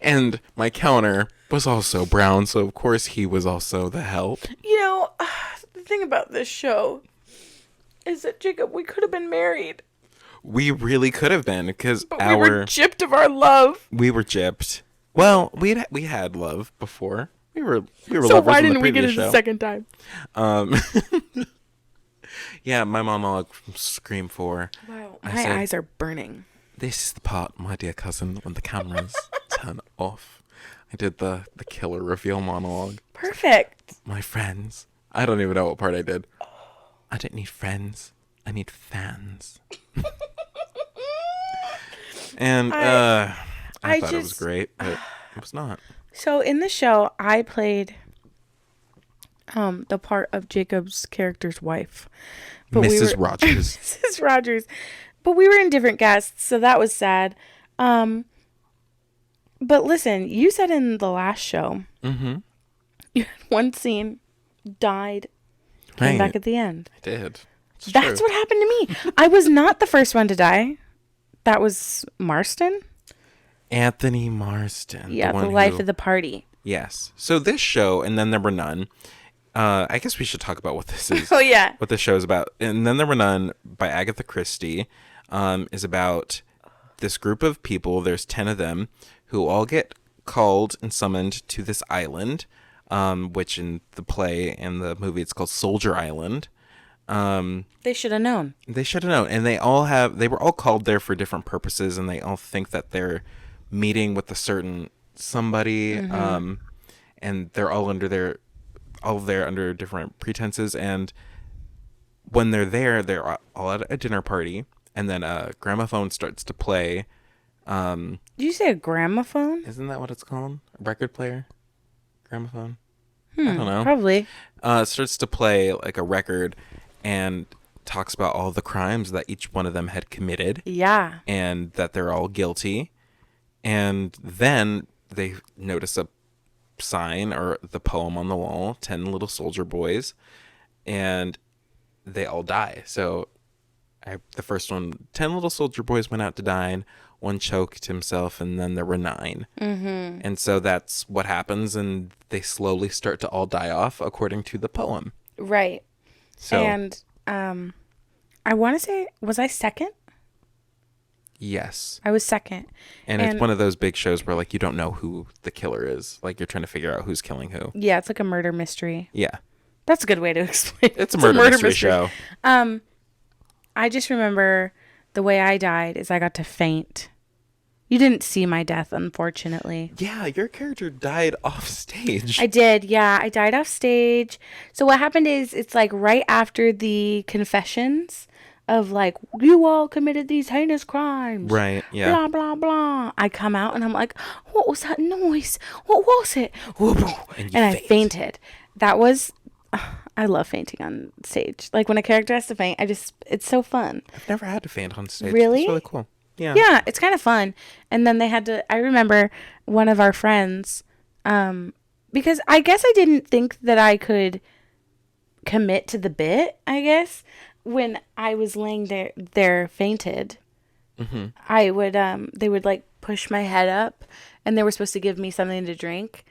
And my counter was also brown, so of course he was also the help. You know, the thing about this show is that, Jacob, we could have been married. We really could have been, because But we were our gypped of our love. we were gypped. Well, we had love before. We were So lovers why in the didn't we get previous it show. the second time? Yeah, my monologue from Scream 4. Wow, I my said- eyes are burning. This is the part, my dear cousin, when the cameras turn off. I did the killer reveal monologue. Perfect. My friends. I don't even know what part I did. I don't need friends. I need fans. And I I thought it was just- great, but it was not. So in the show, I played the part of Jacob's character's wife. Mrs. Rogers. Mrs. Rogers. But we were in different casts, so that was sad. But listen, you said in the last show, Mm-hmm. you had one scene, died, came back at the end. I did. It's That's true. what happened to me. I was not the first one to die. That was Marston. Anthony Marston. Yeah, the one life who- of the party. Yes. So this show, And Then There Were None. I guess we should talk about what this is. Oh yeah. What this show is about. And Then There Were None by Agatha Christie is about this group of people. There's 10 of them who all get called and summoned to this island, which in the play and the movie it's called Soldier Island. They should have known. They should have known. And they were all called there for different purposes, and they all think that they're meeting with a certain somebody, and they're all there under different pretenses. And when they're all at a dinner party, and then a gramophone starts to play. Did you say a gramophone? Isn't that what it's called? A record player? Gramophone? I don't know. Probably. Starts to play like a record and talks about all the crimes that each one of them had committed. Yeah. And that they're all guilty. And then they notice a sign or the poem on the wall, 10 little soldier boys, and they all die. So the first one, 10 little soldier boys went out to dine. one choked himself, and then there were 9. And so that's what happens, and they slowly start to all die off according to the poem. Right. So And I want to say, was I second? yes. I was second. And it's one of those big shows where, like, you don't know who the killer is. Like, you're trying to figure out who's killing who. Yeah, it's like a murder mystery. Yeah. That's a good way to explain it. It's a murder mystery show. I just remember the way I died is I got to faint. You didn't see my death, unfortunately. Yeah, your character died off stage. I did, yeah. I died off stage. So what happened is it's like right after the confessions of like, you all committed these heinous crimes. Right, yeah. Blah, blah, blah. I come out and I'm like, what was that noise? What was it? And I fainted. That was, I love fainting on stage. Like when a character has to faint, it's so fun. I've never had to faint on stage. Really? It's really cool. Yeah. Yeah, it's kind of fun. And then they had to, I remember one of our friends, because I guess I didn't think that I could commit to the bit, I guess. When I was laying there fainted, I would, they would like push my head up and they were supposed to give me something to drink.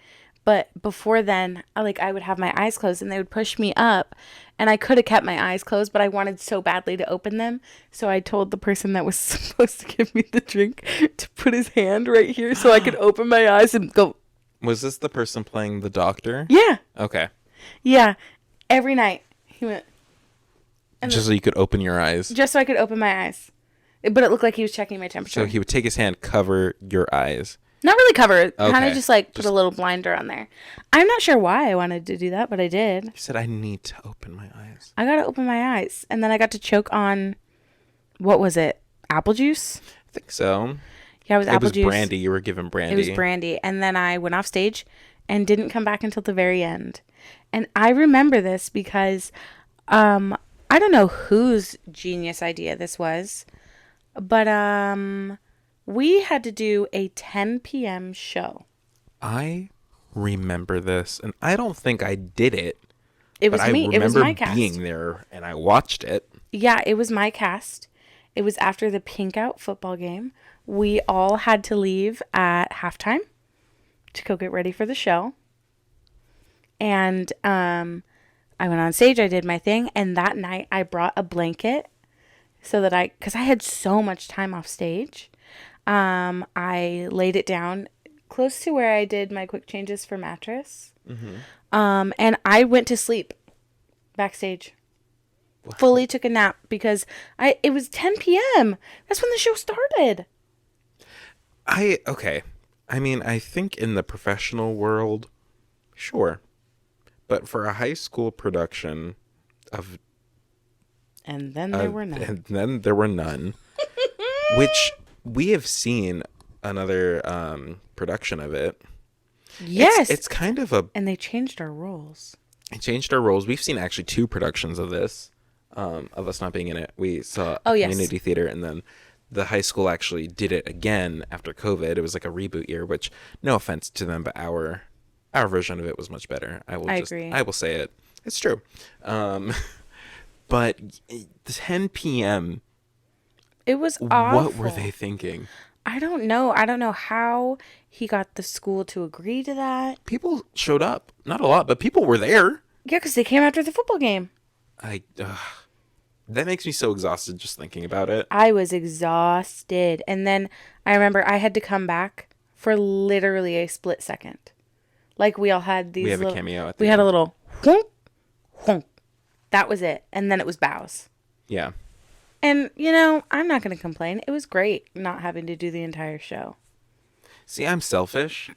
But before then, I would have my eyes closed and they would push me up and I could have kept my eyes closed, but I wanted so badly to open them. So I told the person that was supposed to give me the drink to put his hand right here so I could open my eyes and go. Was this the person playing the doctor? Yeah. Okay. Yeah. Every night he went. Just so you could open your eyes. Just so I could open my eyes. But it looked like he was checking my temperature. So he would take his hand, cover your eyes. Not really cover it. Kind Okay. of just like put a little blinder on there. I'm not sure why I wanted to do that, but I did. He said, I need to open my eyes. I got to open my eyes. And then I got to choke on, what was it? Apple juice? I think so. Yeah, it was apple juice. It was brandy. You were given brandy. It was brandy. And then I went off stage and didn't come back until the very end. And I remember this because I don't know whose genius idea this was, but we had to do a 10 p.m. show. I remember this, and I don't think I did it. It was me. It was my cast. Being there, and I watched it. Yeah, it was my cast. It was after the Pink Out football game. We all had to leave at halftime to go get ready for the show. And I went on stage, I did my thing, and that night I brought a blanket so that because I had so much time off stage. I laid it down close to where I did my quick changes for mattress. And I went to sleep backstage. Wow. Fully took a nap because it was 10 p.m. That's when the show started. Okay. I mean, I think in the professional world, sure. But for a high school production of... And then there were none. And then there were none. Which we have seen another production of it. Yes. It's kind of a... And they changed our roles. They changed our roles. We've seen actually 2 productions of this, of us not being in it. We saw community theater, and then the high school actually did it again after COVID. It was like a reboot year, which, no offense to them, but our version of it was much better. I agree. I will say it. It's true. But 10 p.m. It was awful. What were they thinking? I don't know. I don't know how he got the school to agree to that. People showed up. Not a lot, but people were there. Yeah, because they came after the football game. That makes me so exhausted just thinking about it. I was exhausted. And then I remember I had to come back for literally a split second. Like we all had these. We have a cameo at the We end. had a little honk, honk. That was it. And then it was bows. Yeah. And, I'm not going to complain. It was great not having to do the entire show. See, I'm selfish,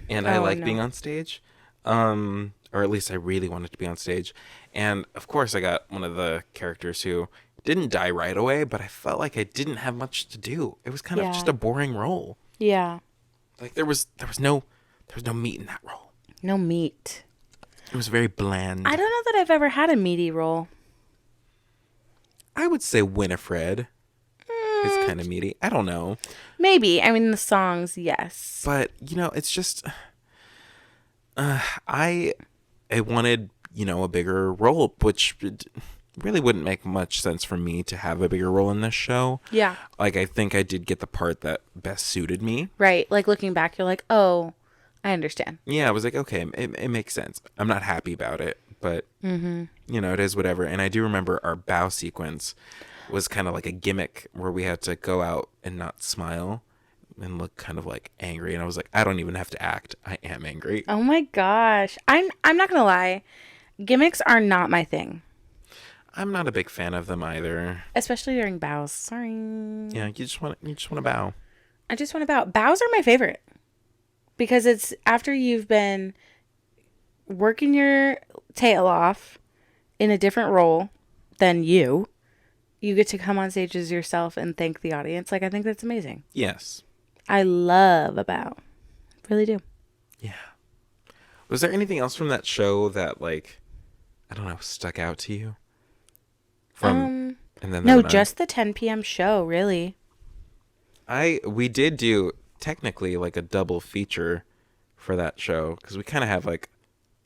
and I like being on stage. Or at least I really wanted to be on stage. And, of course, I got one of the characters who didn't die right away, but I felt like I didn't have much to do. It was kind of just a boring role. Yeah. Like, there was no meat in that role. No meat. It was very bland. I don't know that I've ever had a meaty role. I would say Winifred is kind of meaty. I don't know. Maybe. I mean, the songs, yes. But, it's just... I wanted, a bigger role, which really wouldn't make much sense for me to have a bigger role in this show. Yeah. Like, I think I did get the part that best suited me. Right. Like looking back, you're like, oh, I understand. Yeah, I was like, okay, it makes sense. I'm not happy about it, but, it is whatever. And I do remember our bow sequence was kind of like a gimmick where we had to go out and not smile and look kind of like angry. And I was like, I don't even have to act. I am angry. Oh my gosh. I'm not gonna lie. Gimmicks are not my thing. I'm not a big fan of them either. Especially during bows. Sorry. Yeah, you just want to bow. I just want to bow. Bows are my favorite. Because it's after you've been working your tail off in a different role than you get to come on stage as yourself and thank the audience. Like, I think that's amazing. Yes. I love a bow. Really do. Yeah. Was there anything else from that show that, like, I don't know, stuck out to you? And then No, just the 10 p.m. show, really. We did do technically like a double feature for that show because we kind of have like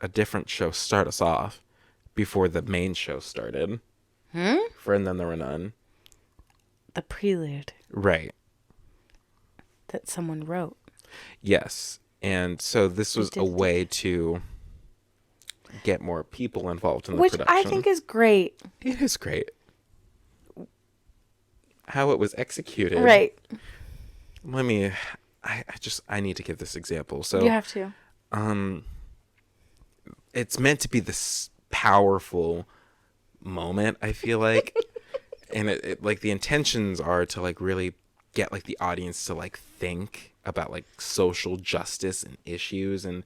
a different show start us off before the main show started. For And Then There Were None. The prelude Right. that someone wrote. Yes. And so this was a way to get more people involved in the production. Which I think is great. It is great. How it was executed. Right. I need to give this example. So You have to. It's meant to be this powerful moment, I feel like. And it like the intentions are to like really get like the audience to like think about like social justice and issues. And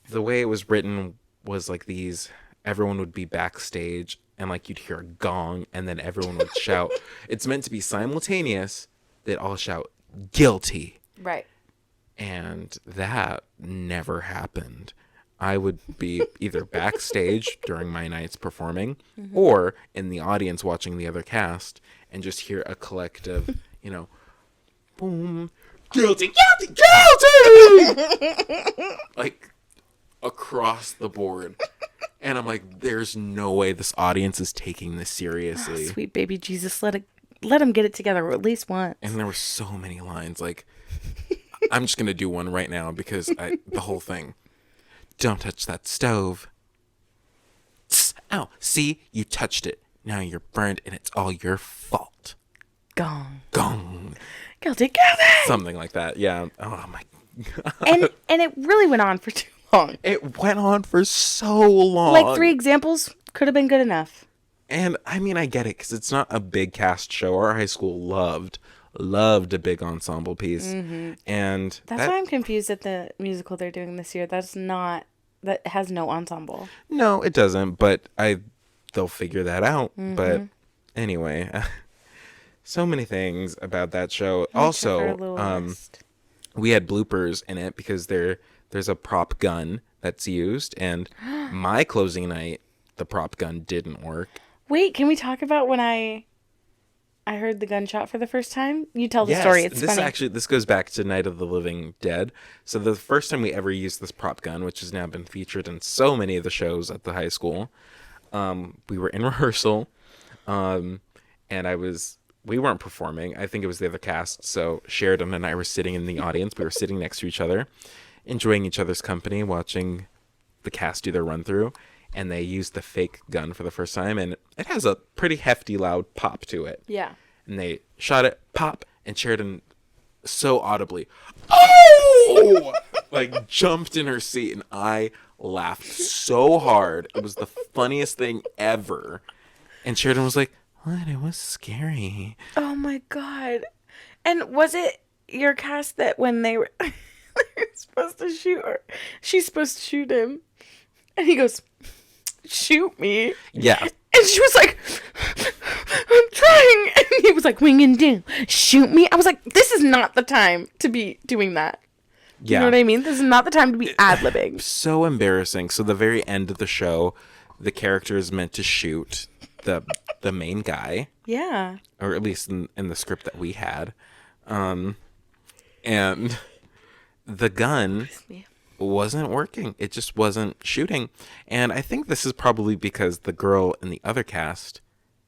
the way it was written was like everyone would be backstage and like you'd hear a gong and then everyone would shout. It's meant to be simultaneous. They'd all shout guilty. Right. And that never happened. I would be either backstage during my nights performing or in the audience watching the other cast and just hear a collective, boom, guilty, guilty, guilty! Like across the board. And I'm like, there's no way this audience is taking this seriously. Sweet baby Jesus, let him get it together at least once. And there were so many lines. Like, I'm just going to do one right now because the whole thing. Don't touch that stove. Tss, ow, see, you touched it. Now you're burned and it's all your fault. Gong. Gong. Guilty, guilty. Something like that. Yeah. Oh my God. And it really went on for too long. It went on for so long. Like 3 examples could have been good enough. And I mean, I get it because it's not a big cast show. Our high school loved a big ensemble piece. And That's why I'm confused at the musical they're doing this year. That has no ensemble. No, it doesn't, but they'll figure that out. But anyway, so many things about that show. Also, we had bloopers in it because there's a prop gun that's used, and my closing night, the prop gun didn't work. Wait, can we talk about when I heard the gunshot for the first time? You tell the story. It's funny. This goes back to Night of the Living Dead. So the first time we ever used this prop gun, which has now been featured in so many of the shows at the high school, we were in rehearsal, and we weren't performing. I think it was the other cast. So Sheridan and I were sitting in the audience. We were sitting next to each other, enjoying each other's company, watching the cast do their run through. And they used the fake gun for the first time, and it has a pretty hefty, loud pop to it. Yeah. And they shot it, pop, and Sheridan so audibly, oh! Like, jumped in her seat, and I laughed so hard. It was the funniest thing ever. And Sheridan was like, what? It was scary. Oh, my God. And was it your cast that when they were supposed to shoot her, she's supposed to shoot him, and he goes, shoot me. Yeah. And she was like, I'm trying. And he was like, wing and do, shoot me. I was like, this is not the time to be doing that. Yeah. You know what I mean? This is not the time to be ad-libbing. So embarrassing. So the very end of the show, the character is meant to shoot the main guy. Yeah. Or at least in the script that we had. And the gun wasn't working. It just wasn't shooting. And I think this is probably because the girl in the other cast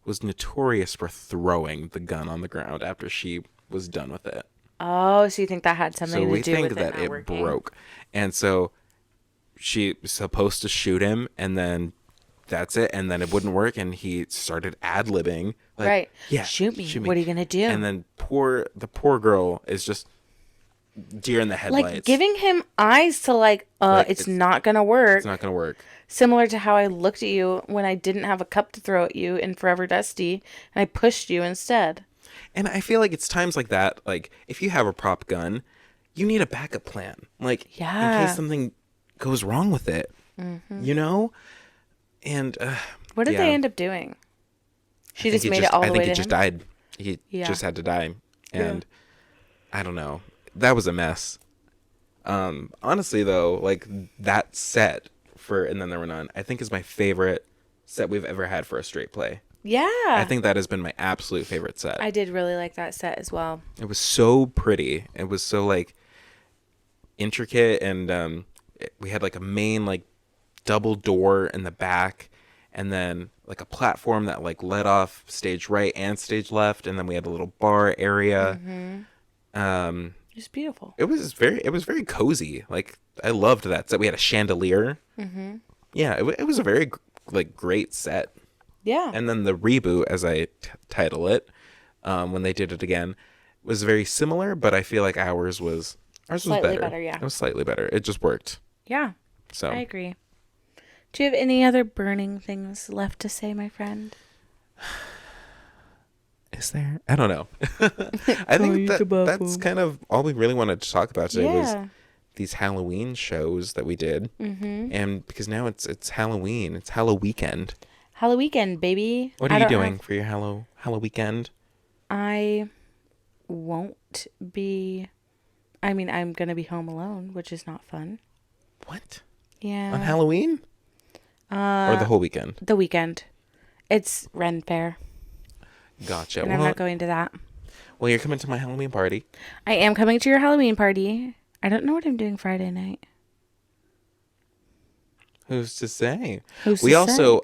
was notorious for throwing the gun on the ground after she was done with it. Oh, so you think that had So something to we do think with it that not it working? broke. And so she was supposed to shoot him, and then that's it. And then it wouldn't work, and he started ad-libbing. Like, Right. yeah, Shoot me. shoot me. What are you gonna do? And then the poor girl is just deer in the headlights. Like giving him eyes to like, Like, it's not gonna work. It's not going to work. Similar to how I looked at you when I didn't have a cup to throw at you in Forever Dusty, and I pushed you instead. And I feel like it's times like that, like, if you have a prop gun, you need a backup plan. Like, in Yeah. case something goes wrong with it, you know? And, What did yeah. they end up doing? She I just think made it all the I way think to he just him? died. He Yeah. just had to die. And I don't know. That was a mess. Honestly, though, like, that set for And Then There Were None, I think is my favorite set we've ever had for a straight play. Yeah. I think that has been my absolute favorite set. I did really like that set as well. It was so pretty. It was so, like, intricate, and we had, like, a main, like, double door in the back, and then, like, a platform that, like, led off stage right and stage left, and then we had a little bar area. It was beautiful. It was very cozy. Like, I loved that set. We had a chandelier. Yeah, it was a very, like, great set. Yeah. And then the reboot, as I title it, when they did it again, was very similar, but I feel like ours was Slightly better. better, yeah. It was slightly better. It just worked. Yeah. So I agree. Do you have any other burning things left to say, my friend? is there? I don't know. I think that's kind of all we really wanted to talk about today was Yeah. these Halloween shows that we did. And because now it's Halloween, it's Halloween weekend. Halloween, baby. What are you doing for your Halloween weekend? I won't be. I mean, I'm going to be home alone, which is not fun. What? Yeah. On Halloween? Or the whole weekend? The weekend. It's Ren Fair, Gotcha. and I'm not going to that. Well, you're coming to my Halloween party. I am coming to your Halloween party. I don't know what I'm doing Friday night. Who's to say? Who's We to also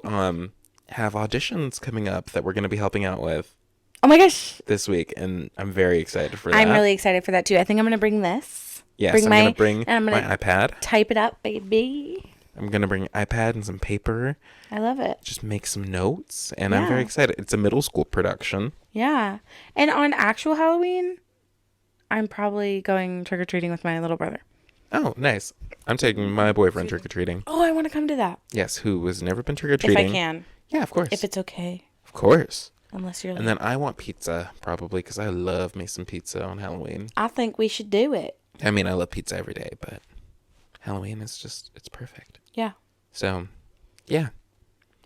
have auditions coming up that we're going to be helping out with Oh my gosh. this week, and I'm very excited for that. I'm really excited for that too. I think I'm going to bring this. I'm going to bring and I'm my gonna iPad. type it up, baby. I'm going to bring an iPad and some paper, I love it. just make some notes, and I'm Yeah. very excited. It's a middle school production. Yeah. And on actual Halloween, I'm probably going trick-or-treating with my little brother. Oh, nice. I'm taking my boyfriend trick-or-treating. Oh, I want to come to that. Yes, who has never been If trick-or-treating. I can. Yeah, of course. If it's okay. Of course. Unless you're And then I want pizza, probably, because I love me some pizza on Halloween. I think we should do it. I mean, I love pizza every day, but Halloween is just, it's perfect. Yeah. So, yeah,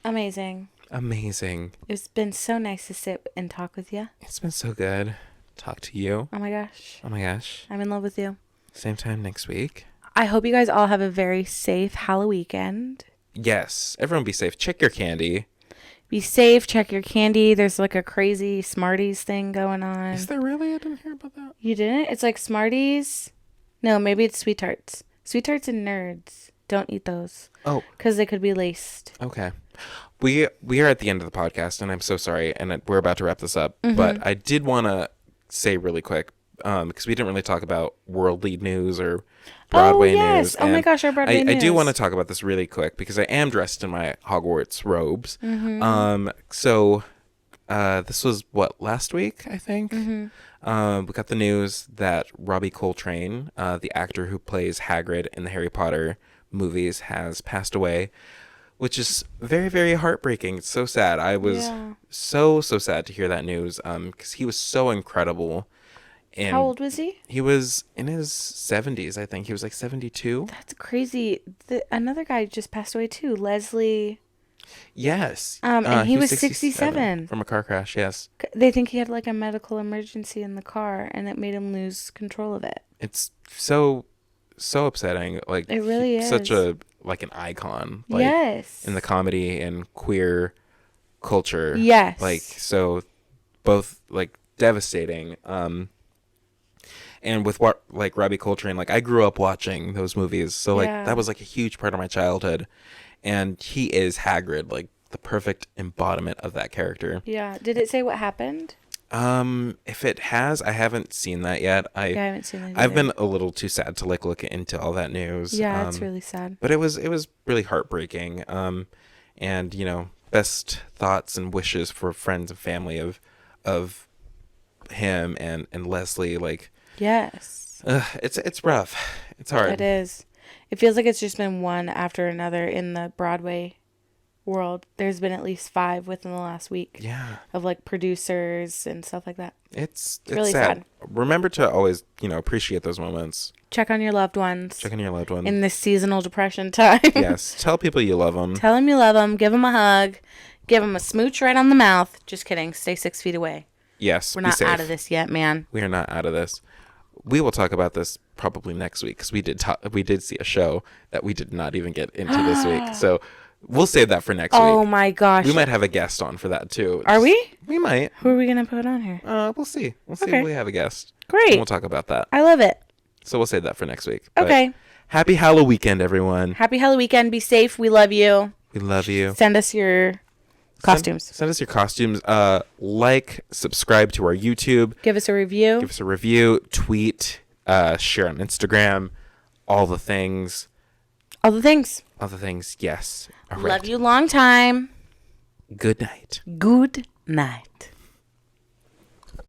Amazing. amazing. It's been so nice to sit and talk with you. It's been so good. Talk to you. Oh my gosh. Oh my gosh. I'm in love with you. Same time next week. I hope you guys all have a very safe Halloween weekend. Yes. Everyone be safe. Check your candy. Be safe. Check your candy. There's like a crazy Smarties thing going on. Is there really? I didn't hear about that. You didn't? It's like Smarties. No, maybe it's Sweet Tarts. Sweet Tarts and Nerds. Don't eat those. Oh, Because they could be laced. okay. We are at the end of the podcast, and I'm so sorry, and we're about to wrap this up. But I did want to say really quick, because we didn't really talk about worldly news or Broadway yes. news. Oh my and gosh, our Broadway I do news. want to talk about this really quick because I am dressed in my Hogwarts robes. So this was last week, I think. We got the news that Robbie Coltrane, the actor who plays Hagrid in the Harry Potter movies, has passed away, which is very, very heartbreaking. It's so sad. I was so sad to hear that news, because he was so incredible. And How old was he? he was in his 70s, I think. He was like 72. That's crazy. Another guy just passed away too. Leslie. Yes. And he was 67. from a car crash. Yes. They think he had like a medical emergency in the car and it made him lose control of it. It's so upsetting. Like, It really such is. an icon. Like, Yes. in the comedy and queer culture. Yes. Like, so both like devastating. And with what like Robbie Coltrane, like I grew up watching those movies, so like Yeah. that was like a huge part of my childhood. And he is Hagrid, like the perfect embodiment of that character. Yeah. Did it say what happened? If it has, I haven't seen that yet. Yeah, I haven't seen that. I've either. been a little too sad to like look into all that news. Yeah, it's really sad. But it was really heartbreaking. And you know, best thoughts and wishes for friends and family of him and Leslie. Like, Yes. it's rough. It's hard. It is. It feels like it's just been one after another in the Broadway world. There's been at least 5 within the last week Yeah, of like producers and stuff like that. it's really sad. sad. Remember to always, you know, appreciate those moments. Check on your loved ones Check on your loved one. in this seasonal depression time. Yes, tell people you love them. Tell them you love them. Give them a hug. Give them a smooch right on the mouth. Just kidding. Stay 6 feet away. Yes, We're be not safe. out of this yet, man. We are not out of this. We will talk about this probably next week because we did see a show that we did not even get into this week. So we'll save that for next Oh week. my gosh. We might have a guest on for that too. Are we? We might. Who are we going to put on here? We'll see. We'll see Okay. if we have a guest. Great. We'll talk about that. I love it. So we'll save that for next week. But Okay. happy Halloween weekend, everyone. Happy Halloween weekend. Be safe. We love you. We love you. Send us your costumes. Send us your costumes. Like, subscribe to our YouTube. Give us a review. Give us a review. Tweet. Share on Instagram. All the things. All the things. All the things. Yes. All right. Love you long time. Good night. Good night.